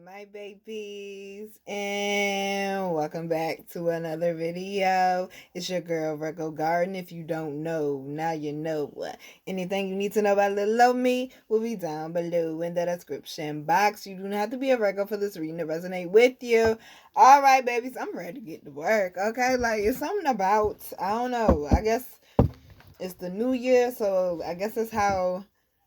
my babies, and welcome back to another video. It's your girl Virgo Garden. If you don't know, now you know. Anything you need to know about little old me will be down below in the description box. You do not have to be a Virgo for this reading to resonate with you. All right, babies, I'm ready to get to work. Okay, like it's something about, I don't know, I guess it's the new year, so I guess that's how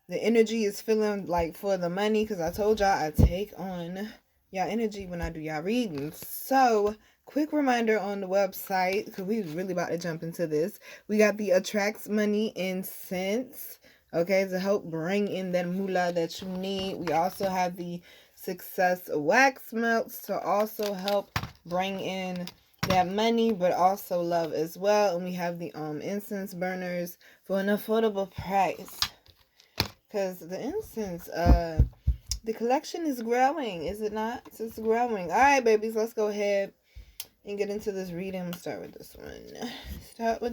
the energy is feeling like for the money, because I told y'all I take on y'all energy when I do y'all readings. So quick reminder on the website, because we really about to jump into this. We got the attracts money incense, okay, to help bring in that moolah that you need. We also have the success wax melts to also help bring in that money, but also love as well. And we have the incense burners for an affordable price, because the incense, the collection is growing, is it not? It's growing. All right, babies, let's go ahead and get into this reading. I'm gonna start with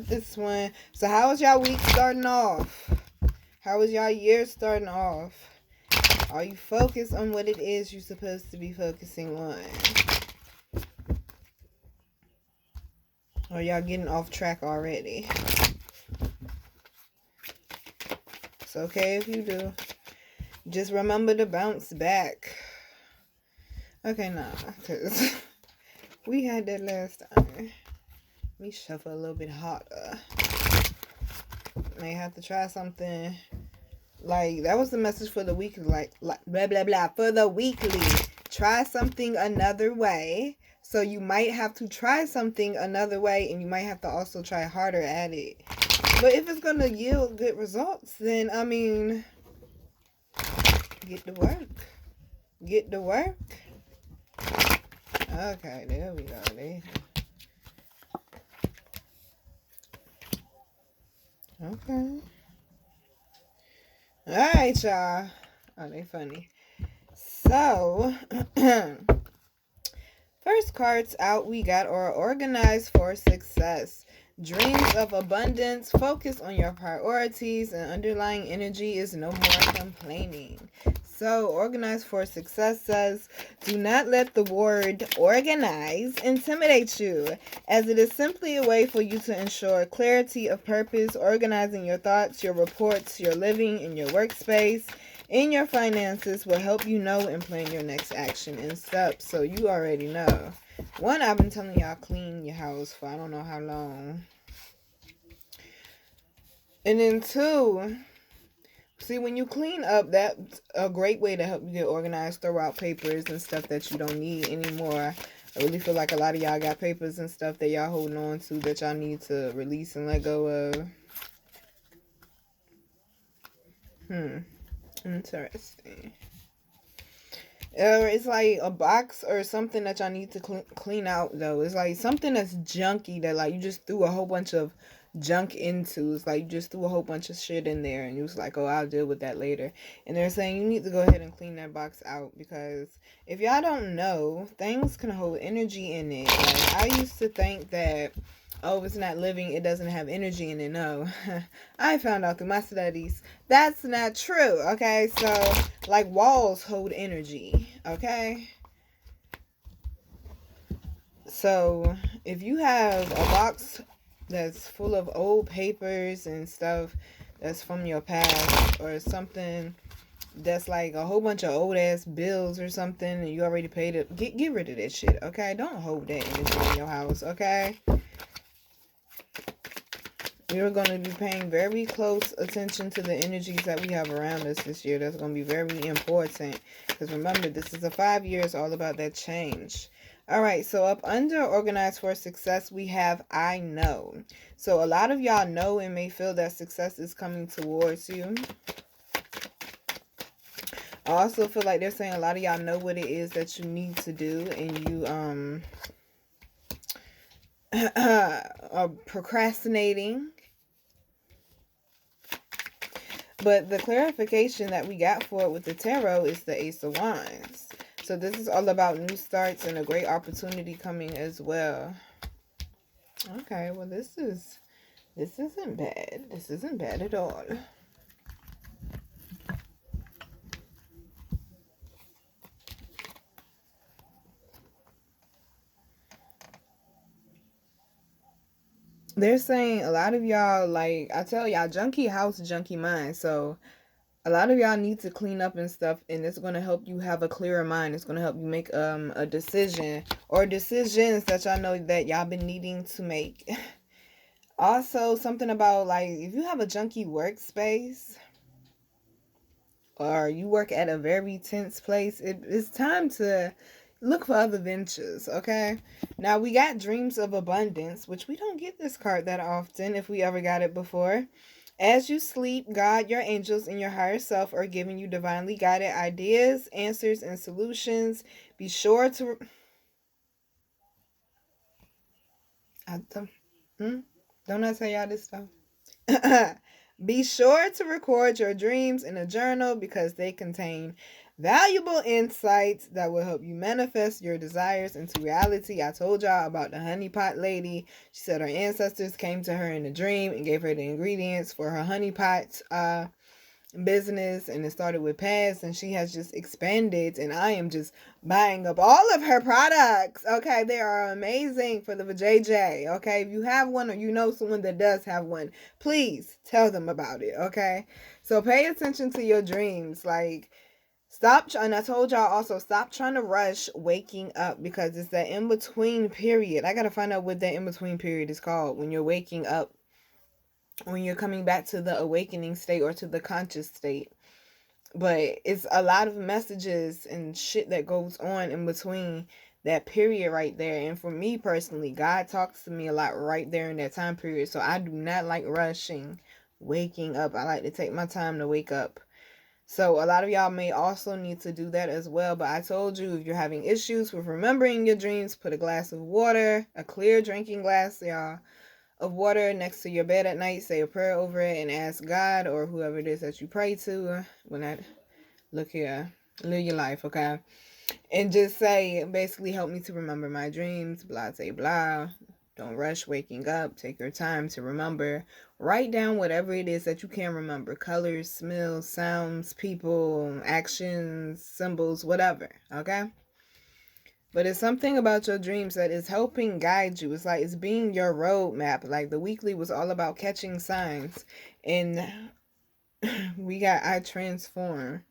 this one. So how is y'all week starting off? How is y'all year starting off? Are you focused on what it is you're supposed to be focusing on? Or y'all getting off track already? It's okay if you do. Just remember to bounce back. Okay, nah, because we had that last time. Let me shuffle a little bit harder. May have to try something. Like, that was the message for the weekly. Like blah, blah, blah. For the weekly. Try something another way. So you might have to try something another way, and you might have to also try harder at it. But if it's going to yield good results, then, I mean, get to work. Get to work. Okay, there we go. Okay. Alright, y'all. Oh, they funny. So, first cards out we got are organized for success. Dreams of abundance, focus on your priorities, and underlying energy is no more complaining. So, organized for success says, do not let the word organize intimidate you, as it is simply a way for you to ensure clarity of purpose. Organizing your thoughts, your reports, your living, and your workspace, in your finances will help you know and plan your next action and steps. So you already know. One, I've been telling y'all clean your house for I don't know how long. And then two, see, when you clean up, that's a great way to help you get organized. Throw out papers and stuff that you don't need anymore. I really feel like a lot of y'all got papers and stuff that y'all holding on to that y'all need to release and let go of. Interesting. It's like a box or something that y'all need to clean out, though. It's like something that's junky that, like, you just threw a whole bunch of junk into. It's like you just threw a whole bunch of shit in there and you was like, oh, I'll deal with that later. And they're saying you need to go ahead and clean that box out, because if y'all don't know, things can hold energy in it. Like, I used to think that, oh, if it's not living, it doesn't have energy in it. No. I found out through my studies that's not true, okay? So, like, walls hold energy, okay? So, if you have a box that's full of old papers and stuff that's from your past, or something that's like a whole bunch of old ass bills or something, and you already paid it, get rid of that shit, okay? Don't hold that energy in your house, okay? We're going to be paying very close attention to the energies that we have around us this year. That's going to be very important, because remember, this is a 5 years all about that change. All right, so up under organized for success, we have I know. So a lot of y'all know and may feel that success is coming towards you. I also feel like they're saying a lot of y'all know what it is that you need to do, and you are procrastinating. But the clarification that we got for it with the tarot is the Ace of Wands. So this is all about new starts and a great opportunity coming as well. Okay, well this isn't bad. This isn't bad at all. They're saying a lot of y'all, like I tell y'all, junkie house, junkie mind. So a lot of y'all need to clean up and stuff, and it's going to help you have a clearer mind. It's going to help you make a decision or decisions that y'all know that y'all been needing to make. Also, something about, like, if you have a junky workspace or you work at a very tense place, it's time to look for other ventures, okay? Now, we got dreams of abundance, which we don't get this card that often if we ever got it before. As you sleep, God, your angels, and your higher self are giving you divinely guided ideas, answers, and solutions. Be sure to... Don't I tell y'all this stuff? Be sure to record your dreams in a journal because they contain valuable insights that will help you manifest your desires into reality. I told y'all about the honeypot lady. She said her ancestors came to her in a dream and gave her the ingredients for her honeypot business, and it started with pads, and she has just expanded, and I am just buying up all of her products. Okay, they are amazing for the JJ. Okay, if you have one or you know someone that does have one, please tell them about it. Okay, so pay attention to your dreams. Like, and I told y'all also, stop trying to rush waking up, because it's that in-between period. I gotta find out what that in-between period is called, when you're waking up, when you're coming back to the awakening state or to the conscious state. But it's a lot of messages and shit that goes on in between that period right there. And for me personally, God talks to me a lot right there in that time period. So I do not like rushing waking up. I like to take my time to wake up. So a lot of y'all may also need to do that as well. But I told you, if you're having issues with remembering your dreams, put a glass of water, a clear drinking glass, y'all, of water next to your bed at night. Say a prayer over it and ask God or whoever it is that you pray to. When I look here, live your life, okay? And just say, basically, help me to remember my dreams, blah, blah, blah. Don't rush waking up. Take your time to remember. Write down whatever it is that you can remember. Colors, smells, sounds, people, actions, symbols, whatever, okay? But it's something about your dreams that is helping guide you. It's like it's being your roadmap. Like the weekly was all about catching signs. And we got I Transform.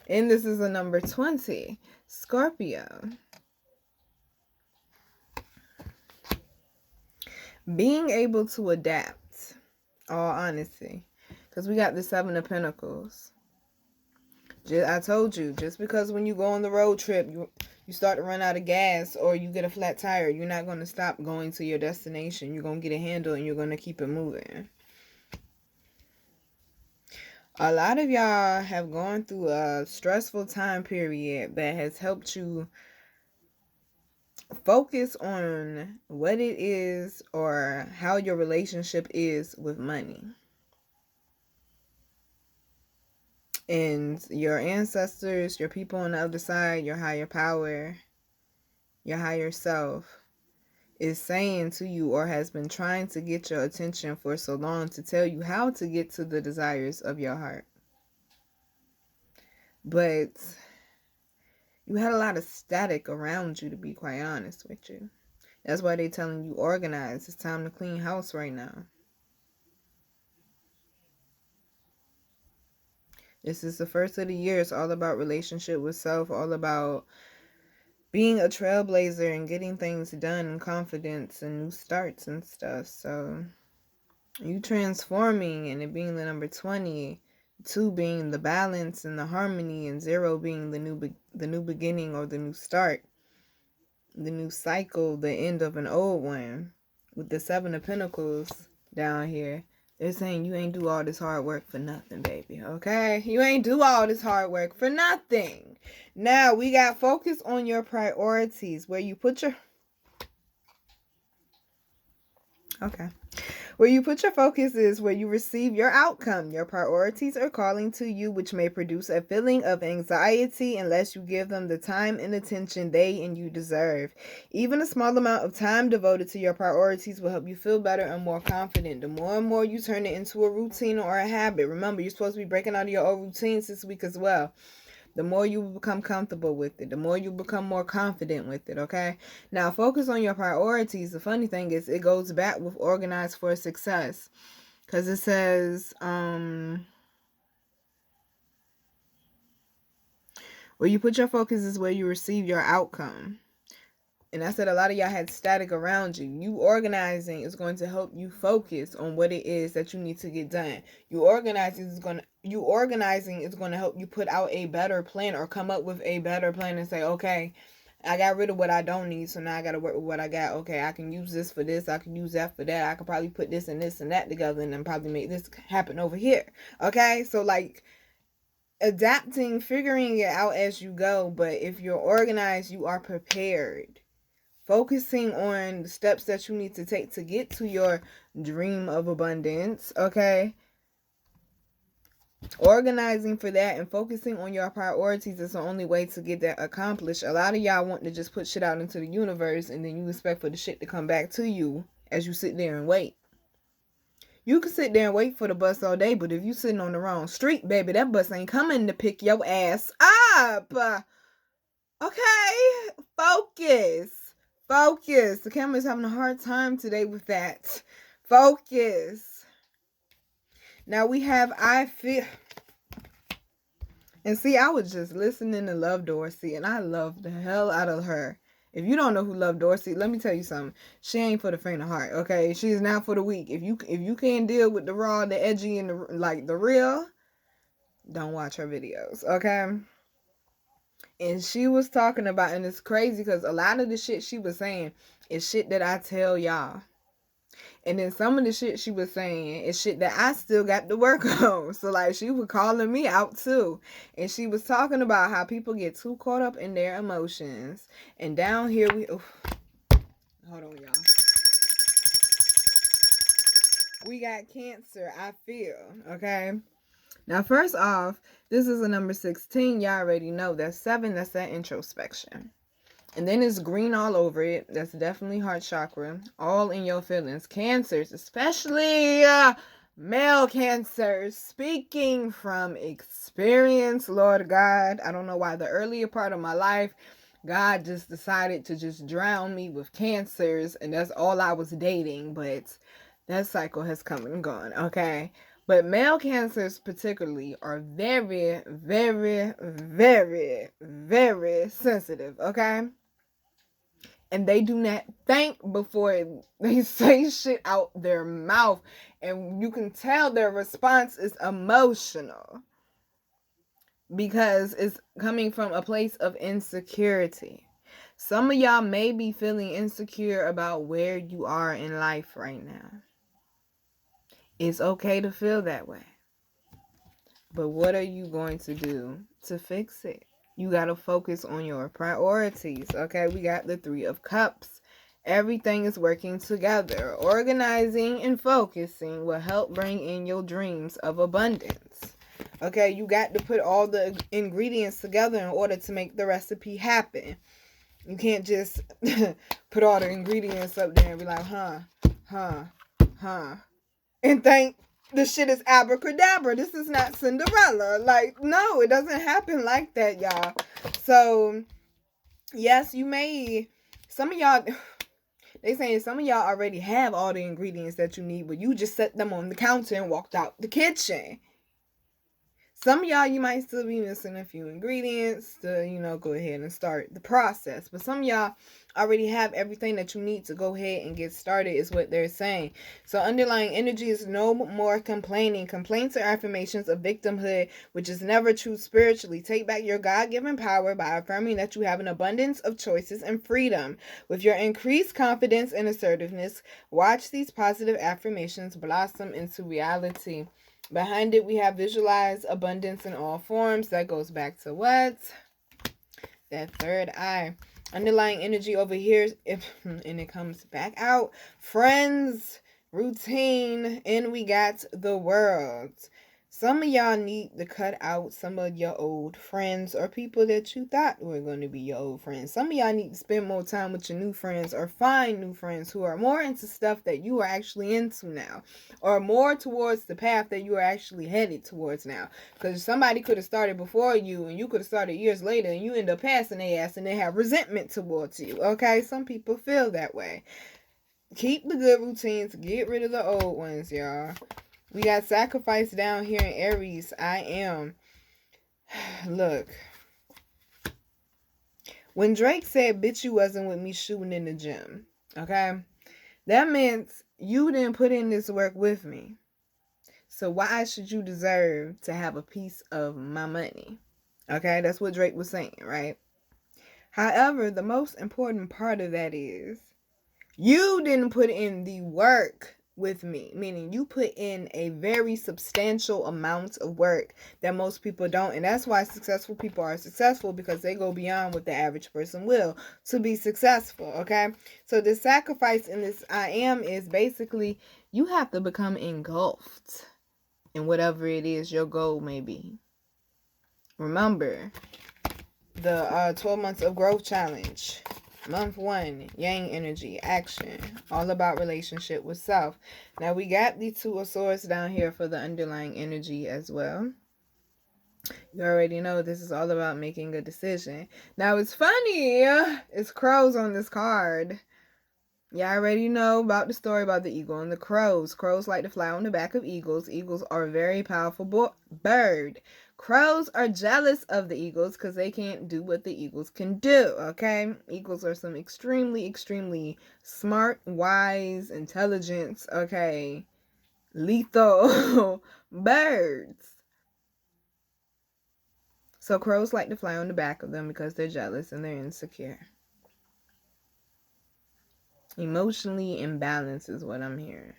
And this is a number 20. Scorpio. Being able to adapt. All honesty. Because we got the 7 of Pentacles. I told you, just because when you go on the road trip, you start to run out of gas or you get a flat tire, you're not going to stop going to your destination. You're going to get a handle and you're going to keep it moving. A lot of y'all have gone through a stressful time period that has helped you focus on what it is or how your relationship is with money. And your ancestors, your people on the other side, your higher power, your higher self is saying to you, or has been trying to get your attention for so long, to tell you how to get to the desires of your heart. But you had a lot of static around you, to be quite honest with you. That's why they're telling you organize. It's time to clean house right now. This is the first of the year. It's all about relationship with self, all about being a trailblazer and getting things done in confidence and new starts and stuff. So you transforming, and it being the number 20, 2 being the balance and the harmony, and 0 being the new beginning or the new start, the new cycle, the end of an old one. With the 7 of Pentacles down here, they're saying you ain't do all this hard work for nothing, baby. Okay? You ain't do all this hard work for nothing. Now, we got focus on your priorities. Where you put your... Okay. Where you put your focus is where you receive your outcome. Your priorities are calling to you, which may produce a feeling of anxiety unless you give them the time and attention they and you deserve. Even a small amount of time devoted to your priorities will help you feel better and more confident. The more and more you turn it into a routine or a habit. Remember, you're supposed to be breaking out of your old routines this week as well. the more you become comfortable with it, the more you become more confident with it, okay? Now, focus on your priorities. The funny thing is, it goes back with organize for success. Because it says, where you put your focus is where you receive your outcome. And I said a lot of y'all had static around you. You organizing is going to help you focus on what it is that you need to get done. You organizing is going to help you put out a better plan or come up with a better plan and say, okay, I got rid of what I don't need, so now I got to work with what I got. Okay, I can use this for this. I can use that for that. I could probably put this and this and that together and then probably make this happen over here. Okay, so like adapting, figuring it out as you go. But if you're organized, you are prepared. Focusing on the steps that you need to take to get to your dream of abundance, okay? Organizing for that and focusing on your priorities is the only way to get that accomplished. A lot of y'all want to just put shit out into the universe and then you expect for the shit to come back to you as you sit there and wait. You can sit there and wait for the bus all day, but if you sitting on the wrong street, baby, that bus ain't coming to pick your ass up. Okay? Focus. Focus. The camera's having a hard time today with that. Focus. Now we have I feel. And see, I was just listening to Love Dorsey, and I love the hell out of her. If you don't know who Love Dorsey, let me tell you something. She ain't for the faint of heart, okay? She is not for the weak. If you can't deal with the raw, the edgy, and the real, don't watch her videos, okay? And she was talking about, and it's crazy because a lot of the shit she was saying is shit that I tell y'all. And then some of the shit she was saying is shit that I still got to work on. So, like, she was calling me out, too. And she was talking about how people get too caught up in their emotions. And down here, hold on, y'all. We got Cancer, I feel, okay? Now, first off, this is a number 16. Y'all already know. That's 7. That's that introspection. And then it's green all over it. That's definitely heart chakra. All in your feelings. Cancers, especially male cancers. Speaking from experience, Lord God. I don't know why the earlier part of my life, God just decided to just drown me with cancers. And that's all I was dating. But that cycle has come and gone. Okay. But male cancers particularly are very, very, very, very sensitive, okay? And they do not think before they say shit out their mouth. And you can tell their response is emotional. Because it's coming from a place of insecurity. Some of y'all may be feeling insecure about where you are in life right now. It's okay to feel that way. But what are you going to do to fix it? You got to focus on your priorities. Okay, we got the 3 of Cups. Everything is working together. Organizing and focusing will help bring in your dreams of abundance. Okay, you got to put all the ingredients together in order to make the recipe happen. You can't just put all the ingredients up there and be like, and think the shit is abracadabra. This is not Cinderella. Like, no, it doesn't happen like that, y'all. So, yes, you may, some of y'all, they saying some of y'all already have all the ingredients that you need, but you just set them on the counter and walked out the kitchen. Some of y'all, you might still be missing a few ingredients to, go ahead and start the process. But some of y'all already have everything that you need to go ahead and get started is what they're saying. So underlying energy is no more complaining. Complaints are affirmations of victimhood, which is never true spiritually. Take back your God-given power by affirming that you have an abundance of choices and freedom. With your increased confidence and assertiveness, watch these positive affirmations blossom into reality. Behind it, we have visualize abundance in all forms. That goes back to what? That third eye. Underlying energy over here, and it comes back out. Friends, routine, and we got the world. Some of y'all need to cut out some of your old friends or people that you thought were going to be your old friends. Some of y'all need to spend more time with your new friends or find new friends who are more into stuff that you are actually into now, or more towards the path that you are actually headed towards now. Because somebody could have started before you and you could have started years later and you end up passing their ass and they have resentment towards you. Okay? Some people feel that way. Keep the good routines. Get rid of the old ones, y'all. We got sacrifice down here in Aries. I am. Look. When Drake said, bitch, you wasn't with me shooting in the gym. Okay? That meant you didn't put in this work with me. So why should you deserve to have a piece of my money? Okay? That's what Drake was saying, right? However, the most important part of that is you didn't put in the work with me, meaning you put in a very substantial amount of work that most people don't. And that's why successful people are successful, because they go beyond what the average person will to be successful. Okay, so the sacrifice in this I am is basically you have to become engulfed in whatever it is your goal may be. Remember the 12 months of growth challenge. Month 1, Yang energy, action, all about relationship with self. Now we got the Two of Swords down here for the underlying energy as well. You already know this is all about making a decision. Now it's funny, it's crows on this card. You already know about the story about the eagle and the crows. Crows like to fly on the back of eagles. Eagles are a very powerful bird. Crows are jealous of the eagles because they can't do what the eagles can do, okay? Eagles are some extremely, extremely smart, wise, intelligent, okay, lethal birds. So crows like to fly on the back of them because they're jealous and they're insecure. Emotionally imbalanced is what I'm hearing.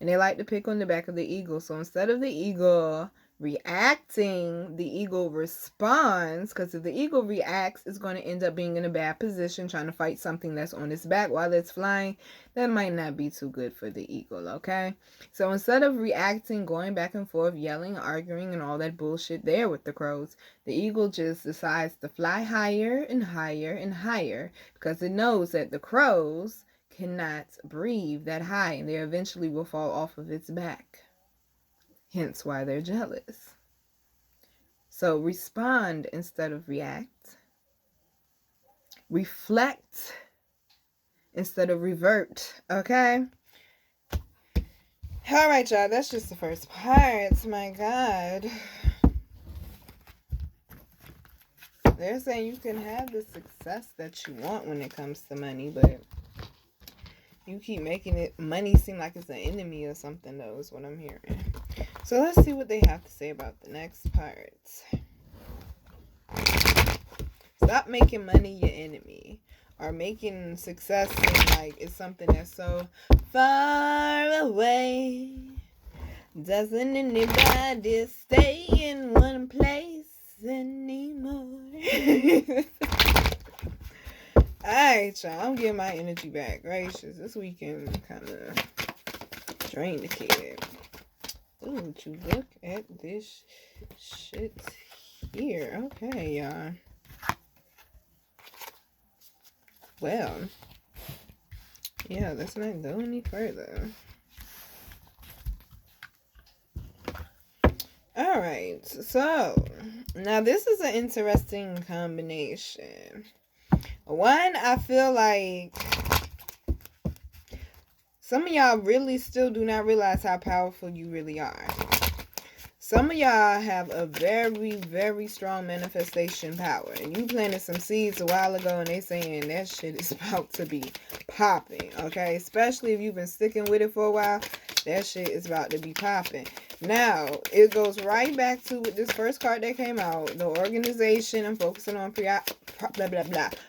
And they like to pick on the back of the eagle. So instead of the eagle reacting, the eagle responds. Because if the eagle reacts, it's going to end up being in a bad position trying to fight something that's on its back while it's flying. That might not be too good for the eagle, okay? So instead of reacting, going back and forth, yelling, arguing, and all that bullshit there with the crows, the eagle just decides to fly higher and higher and higher because it knows that the crows cannot breathe that high and they eventually will fall off of its back. Hence why they're jealous. So respond instead of react. Reflect instead of revert. Okay? Alright, y'all. That's just the first part. My God. They're saying you can have the success that you want when it comes to money, but you keep making money seem like it's an enemy or something, though, is what I'm hearing. So let's see what they have to say about the next part. Stop making money your enemy, or making success seem like it's something that's so far away. Doesn't anybody stay in one place anymore? Alright, y'all. I'm getting my energy back. Gracious. This weekend kind of drained the kid. Ooh, would you look at this shit here? Okay, y'all. Well, yeah, let's not go any further. Alright, so now this is an interesting combination. One, I feel like some of y'all really still do not realize how powerful you really are. Some of y'all have a very, very strong manifestation power. And you planted some seeds a while ago and they saying that shit is about to be popping. Okay? Especially if you've been sticking with it for a while. That shit is about to be popping. Now, it goes right back to with this first card that came out. The organization and focusing on priorities.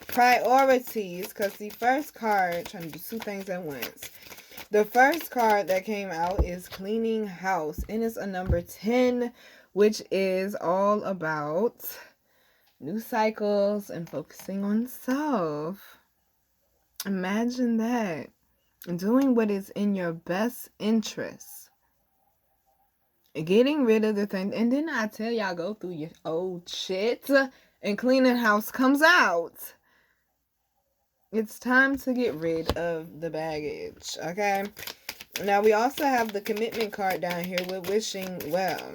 Because the first card, trying to do two things at once. The first card that came out is cleaning house. And it's a number 10, which is all about new cycles and focusing on self. Imagine that. Doing what is in your best interest. getting rid of the thing. And then I tell y'all, go through your old shit and cleaning house comes out. It's time to get rid of the baggage, okay? Now, we also have the commitment card down here with wishing well.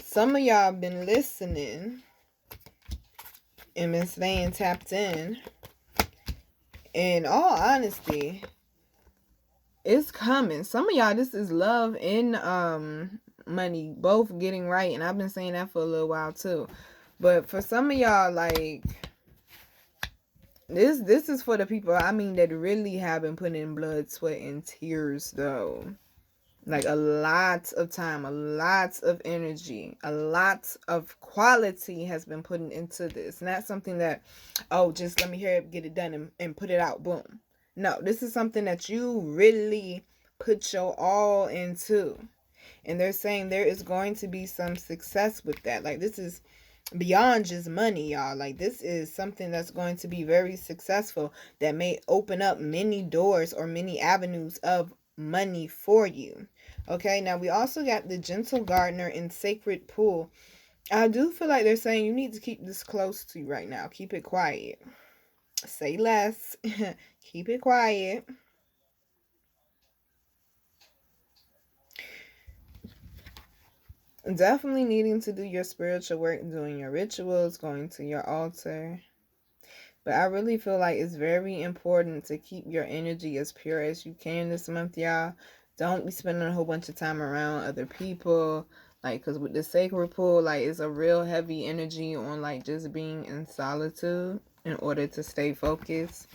Some of y'all been listening and been staying tapped in. In all honesty, it's coming. Some of y'all, this is love and money both getting right, and I've been saying that for a little while too. But for some of y'all, like, this is for the people, I mean, that really have been putting in blood, sweat, and tears, though. Like, a lot of time, a lot of energy, a lot of quality has been put into this. Not something that, oh, just let me hear it, get it done, and put it out, boom. No, this is something that you really put your all into. And they're saying there is going to be some success with that. Like, this is beyond just money, y'all. Like, this is something that's going to be very successful, that may open up many doors or many avenues of money for you. Okay, now we also got the Gentle Gardener and Sacred Pool. I do feel like they're saying you need to keep this close to you right now. Keep it quiet. Say less. Keep it quiet. Definitely needing to do your spiritual work, doing your rituals, going to your altar. But I really feel like it's very important to keep your energy as pure as you can this month, y'all. Don't be spending a whole bunch of time around other people. Like, because with the sacred pool, like, it's a real heavy energy on, like, just being in solitude in order to stay focused.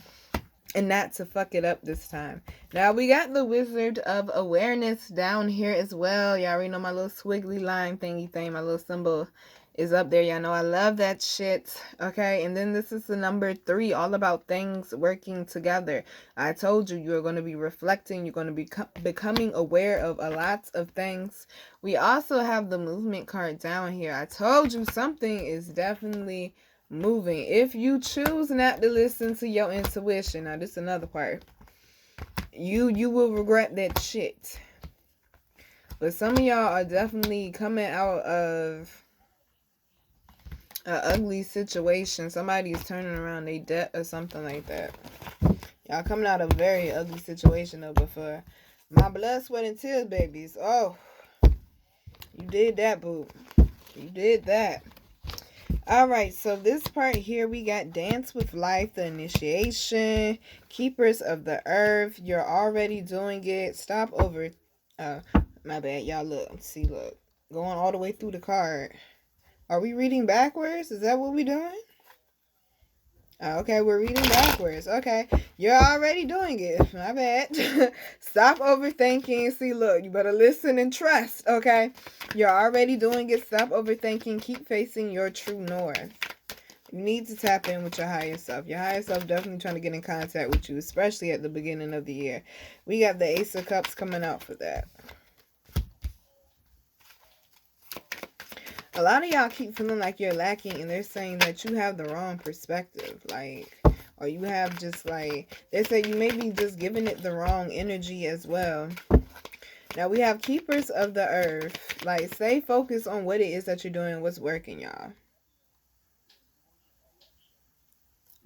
And not to fuck it up this time. Now, we got the Wizard of Awareness down here as well. Y'all already know my little squiggly line thingy thing. My little symbol is up there. Y'all know I love that shit. Okay, and then this is the number 3. All about things working together. I told you, you're going to be reflecting. You're going to be becoming aware of a lot of things. We also have the movement card down here. I told you something is definitely moving. If you choose not to listen to your intuition, now this is another part, you will regret that shit. But some of y'all are definitely coming out of an ugly situation. Somebody's turning around their debt or something like that. Y'all coming out of a very ugly situation though. But for my blood, sweat, and tears babies, oh, you did that, boo. You did that. Alright, so this part here, we got Dance with Life, the initiation, Keepers of the Earth, you're already doing it, stop over, my bad, y'all, look, see, look, going all the way through the card. Are we reading backwards? Is that what we're doing? Okay, we're reading backwards. Okay, you're already doing it. My bad. Stop overthinking. See, look, you better listen and trust, okay? You're already doing it. Stop overthinking. Keep facing your true north. You need to tap in with your higher self. Your higher self definitely trying to get in contact with you, especially at the beginning of the year. We got the Ace of Cups coming out for that. A lot of y'all keep feeling like you're lacking, and they're saying that you have the wrong perspective. Like, or you have just like, they say you may be just giving it the wrong energy as well. Now we have Keepers of the Earth. Like, stay focused on what it is that you're doing, what's working, y'all.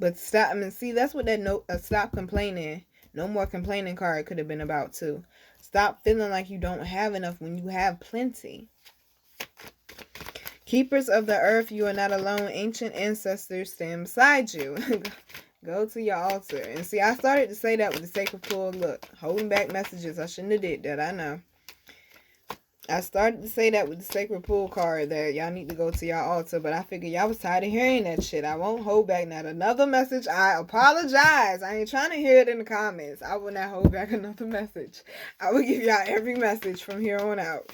But stop, I mean, see, that's what that stop complaining, no more complaining card could have been about too. Stop feeling like you don't have enough when you have plenty. Keepers of the Earth, you are not alone. Ancient ancestors stand beside you. Go to your altar. And see, I started to say that with the Sacred Pool. Look, holding back messages. I shouldn't have did that. I know. I started to say that with the Sacred Pool card, that y'all need to go to your altar. But I figured y'all was tired of hearing that shit. I won't hold back not another message. I apologize. I ain't trying to hear it in the comments. I will not hold back another message. I will give y'all every message from here on out.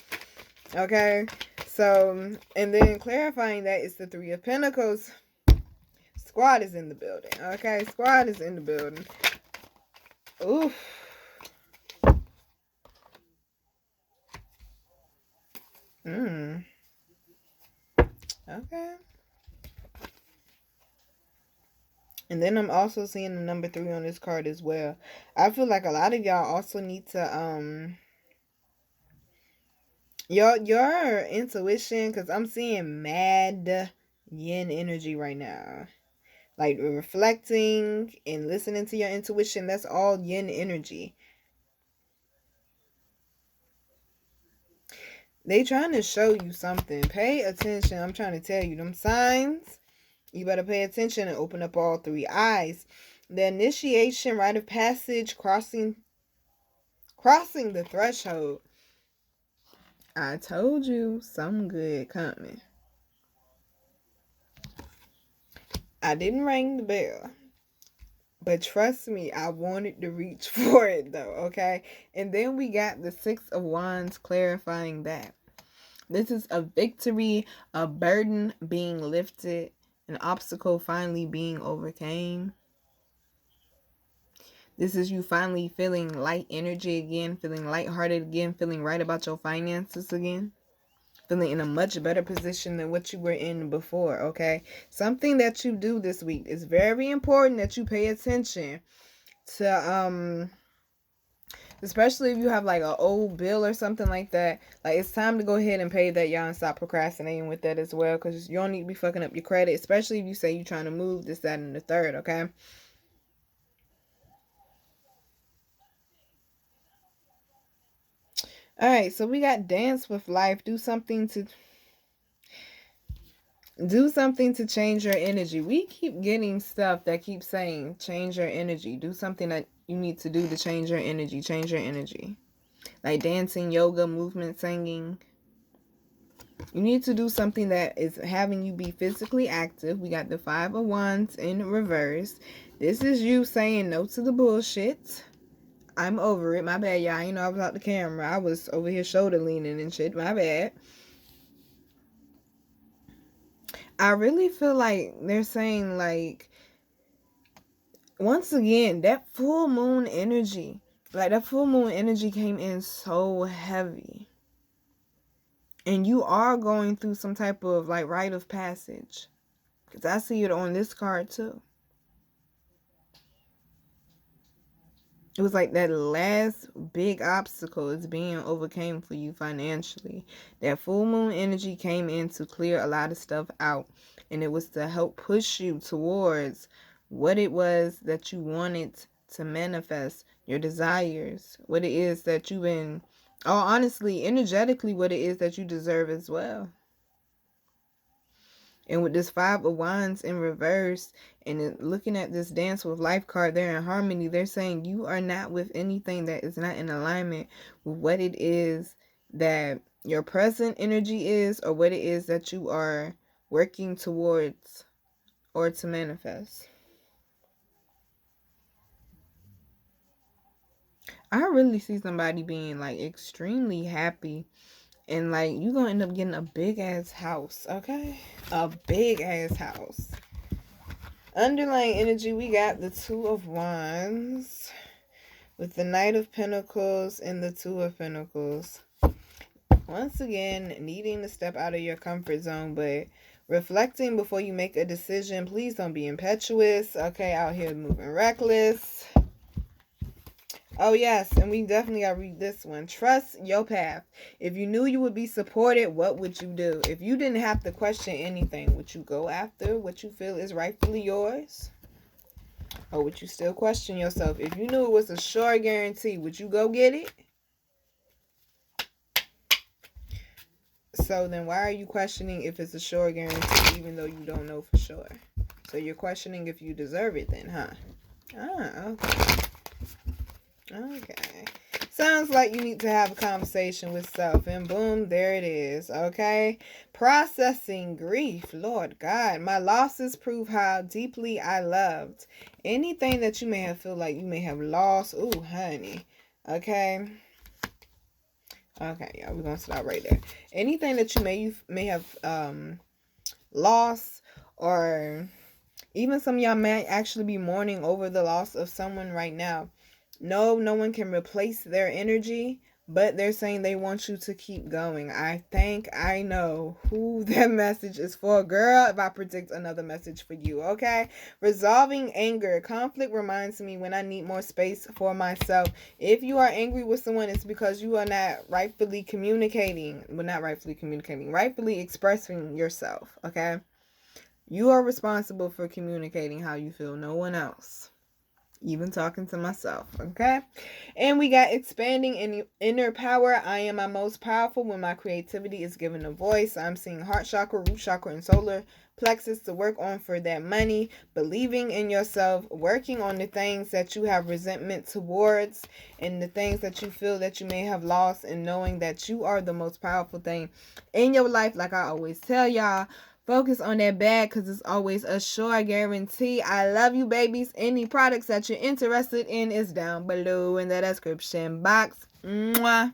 Okay? So, and then clarifying that it's the 3 of Pentacles. Squad is in the building. Okay, squad is in the building. Oof. Okay. And then I'm also seeing the number 3 on this card as well. I feel like a lot of y'all also need to Your intuition, because I'm seeing mad yin energy right now. Like reflecting and listening to your intuition, that's all yin energy. They trying to show you something. Pay attention. I'm trying to tell you them signs. You better pay attention and open up all three eyes. The initiation, rite of passage, crossing the threshold. I told you some good coming. I didn't ring the bell. But trust me, I wanted to reach for it though, okay? And then we got the Six of Wands clarifying that. This is a victory, a burden being lifted, an obstacle finally being overcame. This is you finally feeling light energy again, feeling lighthearted again, feeling right about your finances again. Feeling in a much better position than what you were in before, okay? Something that you do this week is very important that you pay attention to, especially if you have like an old bill or something like that. Like, it's time to go ahead and pay that, y'all, and stop procrastinating with that as well, because you don't need to be fucking up your credit, especially if you say you're trying to move this, that, and the third, okay? All right, so we got dance with life. Do something to change your energy. We keep getting stuff that keeps saying change your energy. Do something that you need to do to change your energy. Change your energy. Like dancing, yoga, movement, singing. You need to do something that is having you be physically active. We got the Five of Wands in reverse. This is you saying no to the bullshit. I'm over it. My bad, y'all. You know, I was out the camera. I was over here shoulder leaning and shit. My bad. I really feel like they're saying, like, once again, that full moon energy. Like, that full moon energy came in so heavy. And you are going through some type of, like, rite of passage. Because I see it on this card, too. It was like that last big obstacle is being overcame for you financially. That full moon energy came in to clear a lot of stuff out. And it was to help push you towards what it was that you wanted to manifest, your desires, what it is that you've been, oh, honestly, energetically, what it is that you deserve as well. And with this Five of Wands in reverse, and looking at this Dance with Life card, they're in harmony. They're saying you are not with anything that is not in alignment with what it is that your present energy is, or what it is that you are working towards or to manifest. I really see somebody being like extremely happy, and like you're gonna end up getting a big ass house, okay? A big ass house. Underlying energy, we got the Two of Wands with the Knight of Pentacles and the Two of Pentacles. Once again, needing to step out of your comfort zone, but reflecting before you make a decision. Please don't be impetuous, okay? Out here moving reckless. Oh, yes, and we definitely got to read this one. Trust your path. If you knew you would be supported, what would you do? If you didn't have to question anything, would you go after what you feel is rightfully yours? Or would you still question yourself? If you knew it was a sure guarantee, would you go get it? So then why are you questioning if it's a sure guarantee even though you don't know for sure? So you're questioning if you deserve it then, huh? Ah, okay. Okay. Sounds like you need to have a conversation with self. And boom, there it is. Okay. Processing grief. Lord God. My losses prove how deeply I loved. Anything that you may have feel like you may have lost. Ooh, honey. Okay. Okay, yeah, we're gonna stop right there. Anything that you may have lost, or even some of y'all may actually be mourning over the loss of someone right now. No one can replace their energy, but they're saying they want you to keep going. I think I know who that message is for, girl, if I predict another message for you, okay? Resolving anger. Conflict reminds me when I need more space for myself. If you are angry with someone, it's because you are not rightfully communicating. Well, not rightfully communicating, rightfully expressing yourself, okay? You are responsible for communicating how you feel, no one else. Even talking to myself, okay? And we got expanding in inner power. I am my most powerful when my creativity is given a voice. I'm seeing heart chakra, root chakra, and solar plexus to work on for that money. Believing in yourself, working on the things that you have resentment towards and the things that you feel that you may have lost, and knowing that you are the most powerful thing in your life. Like I always tell y'all, focus on that bag because it's always a sure guarantee. I love you, babies. Any products that you're interested in is down below in the description box. Mwah.